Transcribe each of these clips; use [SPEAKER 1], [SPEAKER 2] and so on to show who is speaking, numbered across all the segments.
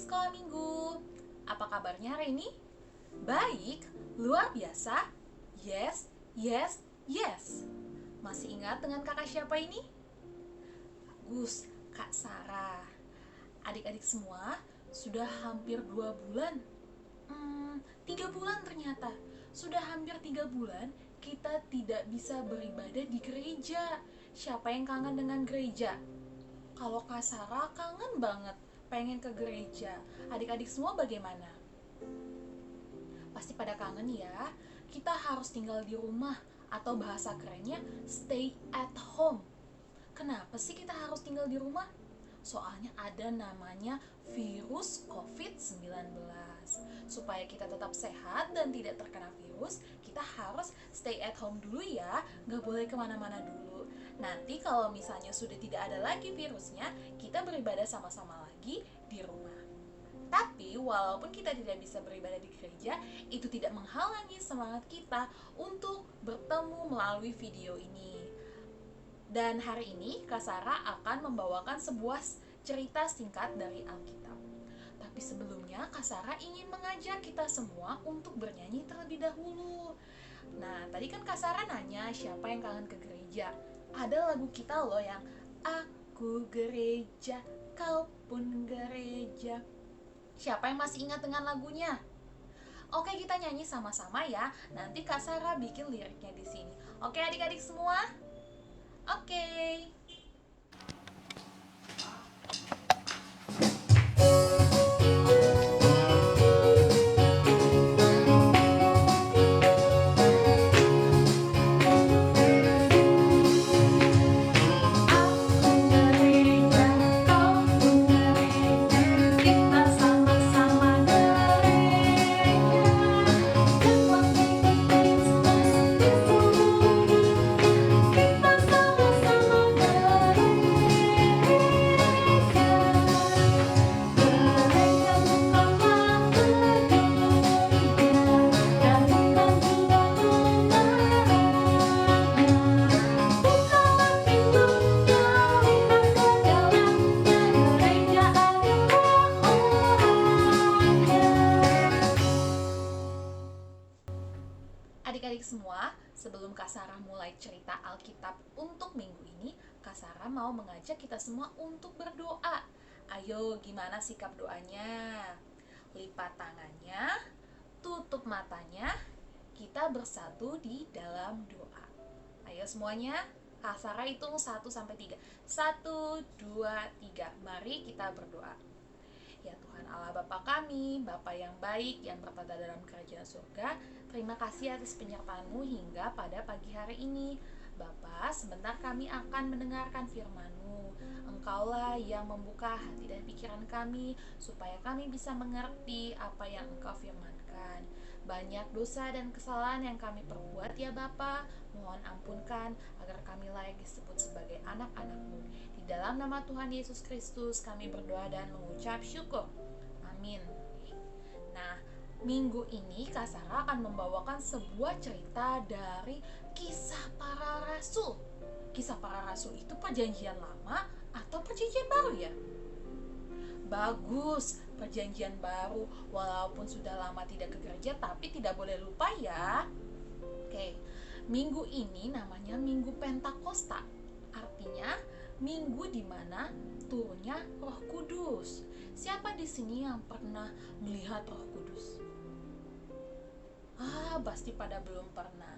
[SPEAKER 1] sekolah minggu. Apa kabarnya hari ini? Baik, luar biasa. Yes, yes, yes. Masih ingat dengan kakak siapa ini? Bagus, Kak Sarah. Adik-adik semua, sudah hampir 2 bulan. 3 bulan ternyata. Sudah hampir 3 bulan kita tidak bisa beribadah di gereja. Siapa yang kangen dengan gereja? Kalau Kak Sarah kangen banget, pengen ke gereja. Adik-adik semua bagaimana? Pasti pada kangen ya. Kita harus tinggal di rumah, atau bahasa kerennya stay at home. Kenapa sih kita harus tinggal di rumah? Soalnya ada namanya virus COVID-19. Supaya kita tetap sehat dan tidak terkena virus, kita harus stay at home dulu ya. Gak boleh kemana-mana dulu. Nanti kalau misalnya sudah tidak ada lagi virusnya, kita beribadah sama-sama lagi di rumah. Tapi walaupun kita tidak bisa beribadah di gereja, itu tidak menghalangi semangat kita untuk bertemu melalui video ini. Dan hari ini Kak Sarah akan membawakan sebuah cerita singkat dari Alkitab. Tapi sebelumnya Kak Sarah ingin mengajak kita semua untuk bernyanyi terlebih dahulu. Nah, tadi kan Kak Sarah nanya siapa yang kangen ke gereja. Ada lagu kita loh yang aku gereja, kau pun gereja. Siapa yang masih ingat dengan lagunya? Oke, kita nyanyi sama-sama ya. Nanti Kak Sarah bikin liriknya di sini. Oke, adik-adik semua? Oke. Adik-adik semua, sebelum Kak Sarah mulai cerita Alkitab untuk minggu ini, Kak Sarah mau mengajak kita semua untuk berdoa. Ayo, gimana sikap doanya? Lipat tangannya, tutup matanya, kita bersatu di dalam doa. Ayo semuanya, Kak Sarah hitung 1-3. 1, 2, 3. Mari kita berdoa. Ya Tuhan Allah Bapa kami, Bapa yang baik yang bertata dalam kerajaan surga, terima kasih atas penyertaan-Mu hingga pada pagi hari ini. Bapa, sebentar kami akan mendengarkan firman-Mu. Engkaulah yang membuka hati dan pikiran kami, supaya kami bisa mengerti apa yang Engkau firmankan. Banyak dosa dan kesalahan yang kami perbuat ya Bapa, mohon ampunkan agar kami layak disebut sebagai anak-anak-Mu. Di dalam nama Tuhan Yesus Kristus kami berdoa dan mengucap syukur. Amin. Nah, minggu ini Kak Sarah akan membawakan sebuah cerita dari Kisah Para Rasul. Kisah Para Rasul itu perjanjian lama atau perjanjian baru ya? Bagus, perjanjian baru. Walaupun sudah lama tidak ke gereja, tapi tidak boleh lupa ya. Oke, minggu ini namanya Minggu Pentakosta. Artinya minggu di mana turunnya Roh Kudus. Siapa di sini yang pernah melihat Roh Kudus? Pasti pada belum pernah.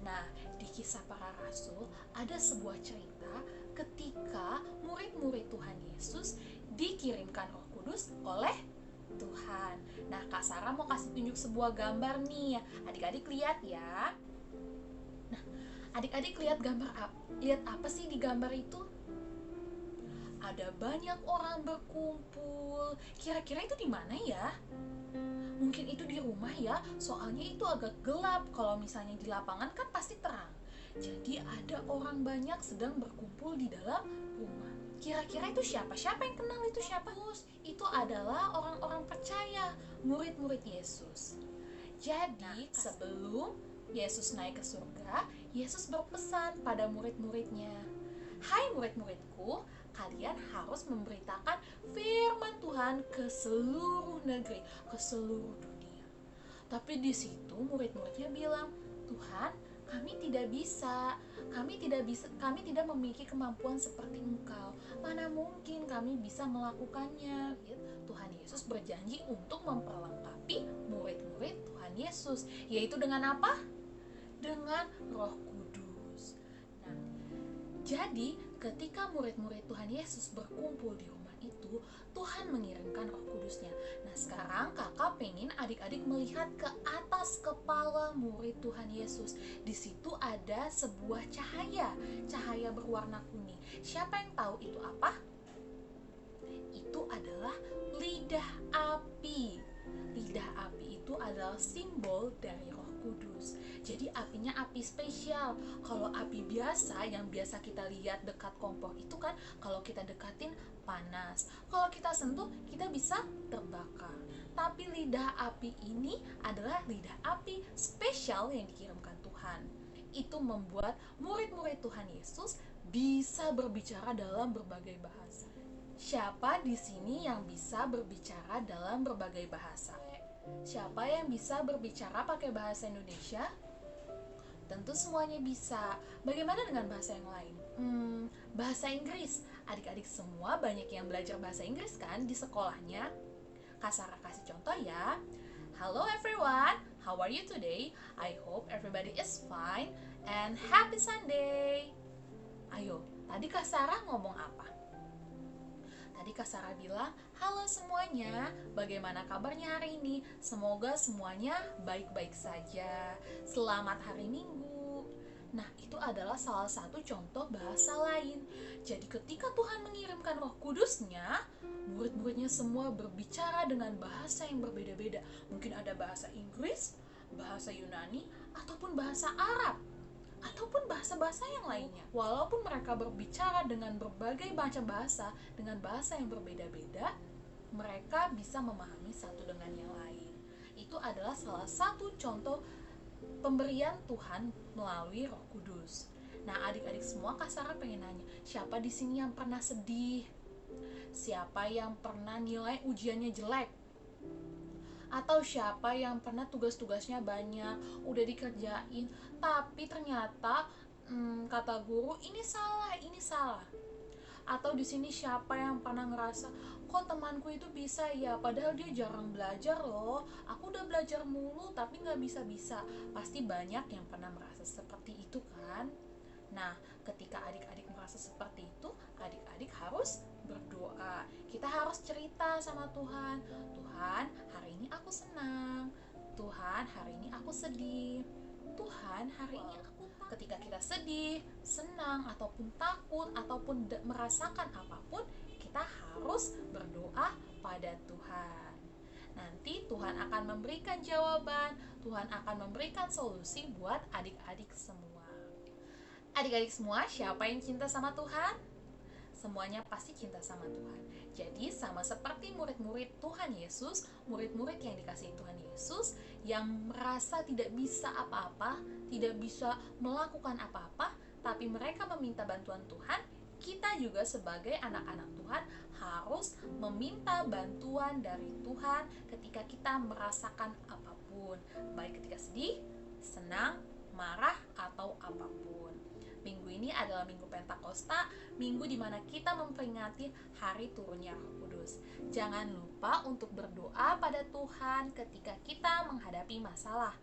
[SPEAKER 1] Nah, di Kisah Para Rasul ada sebuah cerita ketika murid-murid Tuhan Yesus dikirimkan Roh Kudus oleh Tuhan. Nah, Kak Sarah mau kasih tunjuk sebuah gambar nih. Adik-adik lihat ya. Nah, adik-adik lihat gambar apa? Lihat apa sih di gambar itu? Ada banyak orang berkumpul. Kira-kira itu di mana ya? Mungkin itu di rumah ya, soalnya itu agak gelap. Kalau misalnya di lapangan kan pasti terang. Jadi ada orang banyak sedang berkumpul di dalam rumah. Kira-kira itu siapa? Siapa yang kenal itu siapa? Itu adalah orang-orang percaya, murid-murid Yesus. Jadi sebelum Yesus naik ke surga, Yesus berpesan pada murid-muridnya, "Hai murid-muridku, kalian harus memberitakan firman Tuhan ke seluruh negeri, ke seluruh dunia. Tapi di situ murid-muridnya bilang, Tuhan, kami tidak bisa, kami tidak memiliki kemampuan seperti Engkau. Mana mungkin kami bisa melakukannya. Tuhan Yesus berjanji untuk memperlengkapi murid-murid Tuhan Yesus, yaitu dengan apa? Dengan Roh Kudus. Nah, jadi ketika murid-murid Tuhan Yesus berkumpul di rumah itu, Tuhan mengirimkan Roh Kudusnya. Nah, sekarang kakak pengen adik-adik melihat ke atas kepala murid Tuhan Yesus. Di situ ada sebuah cahaya berwarna kuning. Siapa yang tahu itu apa? Itu adalah lidah api. Lidah api itu adalah simbol dari Roh Kudus. Jadi apinya api spesial. Kalau api biasa yang biasa kita lihat dekat kompor itu kan, kalau kita dekatin panas, kalau kita sentuh kita bisa terbakar. Tapi lidah api ini adalah lidah api spesial yang dikirimkan Tuhan. Itu membuat murid-murid Tuhan Yesus bisa berbicara dalam berbagai bahasa. Siapa di sini yang bisa berbicara dalam berbagai bahasa? Siapa yang bisa berbicara pakai bahasa Indonesia? Tentu semuanya bisa. Bagaimana dengan bahasa yang lain? Bahasa Inggris. Adik-adik semua banyak yang belajar bahasa Inggris kan di sekolahnya. Kak Sarah kasih contoh ya. Hello everyone, how are you today? I hope everybody is fine and happy Sunday. Ayo, tadi Kak Sarah ngomong apa? Tadi Kak Sarah bilang, halo semuanya, bagaimana kabarnya hari ini? Semoga semuanya baik-baik saja. Selamat hari Minggu. Nah, itu adalah salah satu contoh bahasa lain. Jadi ketika Tuhan mengirimkan Roh Kudusnya, murid-muridnya semua berbicara dengan bahasa yang berbeda-beda. Mungkin ada bahasa Inggris, bahasa Yunani, ataupun bahasa Arab, ataupun bahasa-bahasa yang lainnya. Walaupun mereka berbicara dengan berbagai macam bahasa, dengan bahasa yang berbeda-beda, mereka bisa memahami satu dengan yang lain. Itu adalah salah satu contoh pemberian Tuhan melalui Roh Kudus. Nah, adik-adik semua, Kak Sarah pengen nanya, siapa di sini yang pernah sedih? Siapa yang pernah nilai ujiannya jelek? Atau siapa yang pernah tugas-tugasnya banyak, udah dikerjain, tapi ternyata kata guru ini salah. Atau di sini siapa yang pernah ngerasa, kok temanku itu bisa ya, padahal dia jarang belajar loh, aku udah belajar mulu tapi nggak bisa-bisa. Pasti banyak yang pernah merasa seperti itu kan. Nah, ketika adik-adik merasa seperti itu, adik-adik harus berdoa. Kita harus cerita sama Tuhan. Tuhan, hari ini aku senang. Tuhan, hari ini aku sedih. Tuhan, hari ini aku takut. Ketika kita sedih, senang, ataupun takut, ataupun merasakan apapun, kita harus berdoa pada Tuhan. Nanti Tuhan akan memberikan jawaban, Tuhan akan memberikan solusi buat adik-adik semua. Adik-adik semua, siapa yang cinta sama Tuhan? Semuanya pasti cinta sama Tuhan. Jadi sama seperti murid-murid Tuhan Yesus, murid-murid yang dikasihi Tuhan Yesus, yang merasa tidak bisa apa-apa, tidak bisa melakukan apa-apa, tapi mereka meminta bantuan Tuhan, kita juga sebagai anak-anak Tuhan harus meminta bantuan dari Tuhan ketika kita merasakan apapun, baik ketika sedih, senang, marah, atau apapun. Minggu ini adalah Minggu Pentakosta, minggu di mana kita memperingati hari turunnya Roh Kudus. Jangan lupa untuk berdoa pada Tuhan ketika kita menghadapi masalah,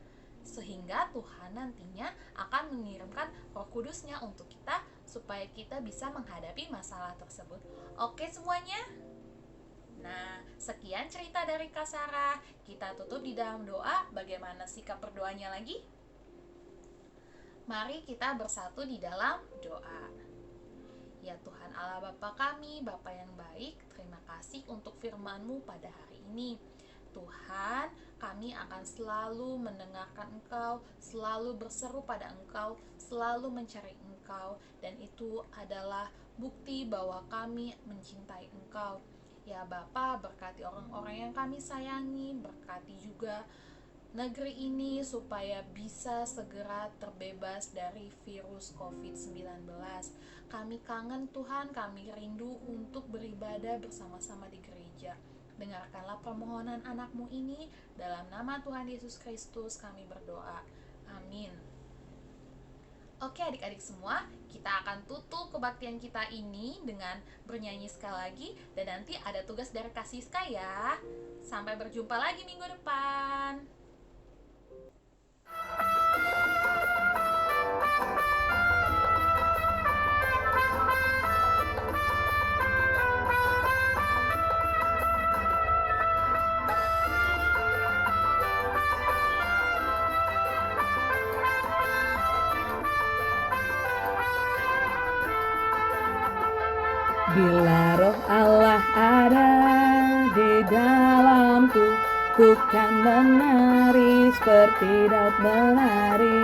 [SPEAKER 1] sehingga Tuhan nantinya akan mengirimkan Roh Kudusnya untuk kita supaya kita bisa menghadapi masalah tersebut. Oke semuanya? Nah, sekian cerita dari Kak Sarah. Kita tutup di dalam doa. Bagaimana sikap berdoanya lagi? Mari kita bersatu di dalam doa. Ya Tuhan Allah Bapa kami, Bapa yang baik, terima kasih untuk firman-Mu pada hari ini. Tuhan, kami akan selalu mendengarkan Engkau, selalu berseru pada Engkau, selalu mencari Engkau, dan itu adalah bukti bahwa kami mencintai Engkau. Ya Bapa, berkati orang-orang yang kami sayangi, berkati juga negeri ini supaya bisa segera terbebas dari virus COVID-19. Kami kangen Tuhan, kami rindu untuk beribadah bersama-sama di gereja. Dengarkanlah permohonan anakmu ini, dalam nama Tuhan Yesus Kristus kami berdoa. Amin. Oke adik-adik semua, kita akan tutup kebaktian kita ini dengan bernyanyi sekali lagi. Dan nanti ada tugas dari Kak Siska ya. Sampai berjumpa lagi minggu depan.
[SPEAKER 2] Bila roh Allah ada di dalamku, ku kan menari seperti Daud menari.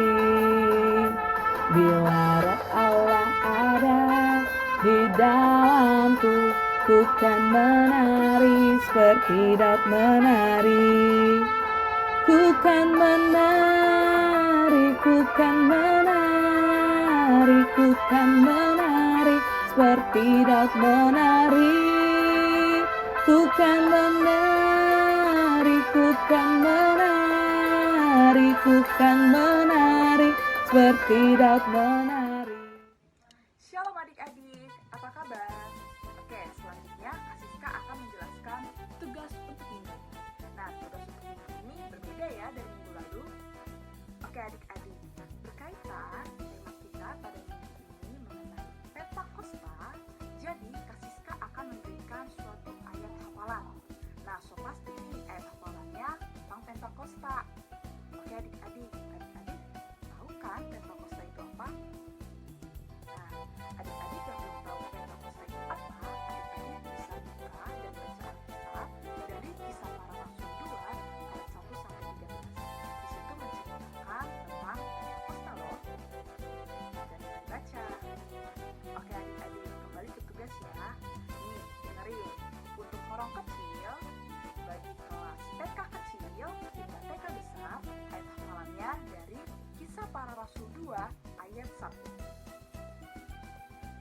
[SPEAKER 2] Bila roh Allah ada di dalamku, ku kan menari seperti Daud menari. Ku kan menari, ku kan menari, ku kan menari seperti Daud menari. Ku kan menari, ku kan menari, ku kan menari seperti Daud menari.
[SPEAKER 3] Shalom adik-adik, apa kabar? Oke, selanjutnya Kak Siska akan menjelaskan tugas untuk minggu. Nah, tugas untuk minggu ini berbeda ya dari minggu lalu. Oke adik-adik, berkaitan tema kita pada minggu ini mengenai Pentakosta. Jadi Kak Siska akan memberikan suatu ayat hafalan. Nah, so pasti nih ayat hafalannya tentang Pentakosta. Oke adik-adik tahu kan Pentakosta itu apa? Nah, adik-adik yang belum tahu Pentakosta itu apa, adik-adik bisa buka dan baca Alkitab dari Kisah Para Rasul 2 ayat 1 sampai 13. Di situ menceritakan tentang Pentakosta loh. Dan mulai baca. Oke adik-adik, kembali ke tugas ya. Nih, dengerin. Untuk orang kecil, bagi kelas TK kecil hingga TK besar, ayat hafalannya dari Kisah Para Rasul 2 ayat 1.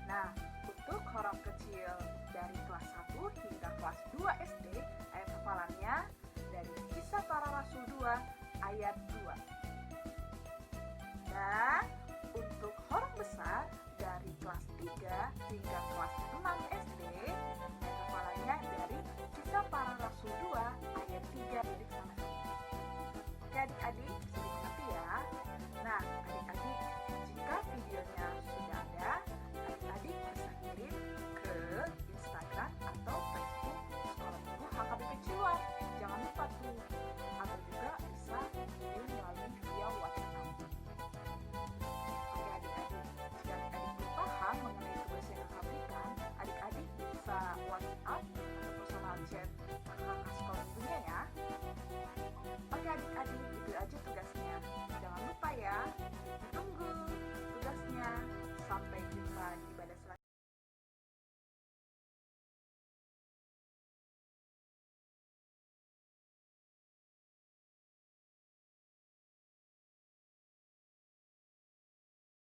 [SPEAKER 3] Nah, untuk orang kecil dari kelas 1 hingga kelas 2 SD, ayat hafalannya dari Kisah Para Rasul 2 ayat 2. Dan untuk orang besar dari kelas 3 hingga kelas